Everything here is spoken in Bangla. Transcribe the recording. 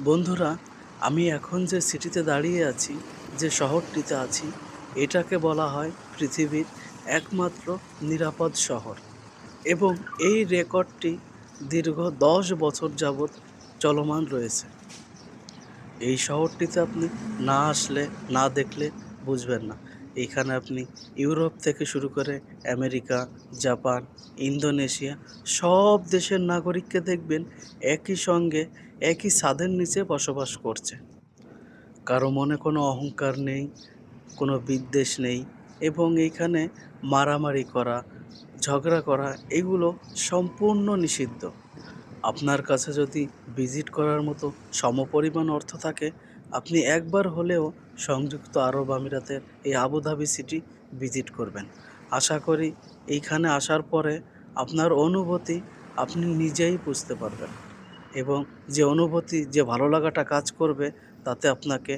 বন্ধুরা, আমি এখন যে সিটিতে দাঁড়িয়ে আছি, যে শহরটিতে আছি, এটাকে বলা হয় পৃথিবীর একমাত্র নিরাপদ শহর এবং এই রেকর্ডটি দীর্ঘ ১০ বছর যাবৎ চলমান রয়েছে। এই শহরটিতে আপনি না আসলে, না দেখলে বুঝবেন না। এইখানে আপনি ইউরোপ থেকে শুরু করে আমেরিকা, জাপান, ইন্দোনেশিয়া সব দেশের নাগরিককে দেখবেন একই সঙ্গে একই ছাদের নিচে বসবাস করছে। কারো মনে কোনো অহংকার নেই, কোনো বিদ্বেষ নেই এবং এইখানে মারামারি করা, ঝগড়া করা এগুলো সম্পূর্ণ নিষিদ্ধ। আপনার কাছে যদি ভিজিট করার মতো সমপরিমাণ অর্থ থাকে, আপনি একবার হলেও সংযুক্ত আরব আমিরাতের এই আবুধাবি সিটি ভিজিট করবেন। আশা করি এইখানে আসার পরে আপনার অনুভূতি আপনি নিজেই বুঝতে পারবেন এবং যে অনুভূতি, যে ভালো লাগাটা কাজ করবে তাতে আপনাকে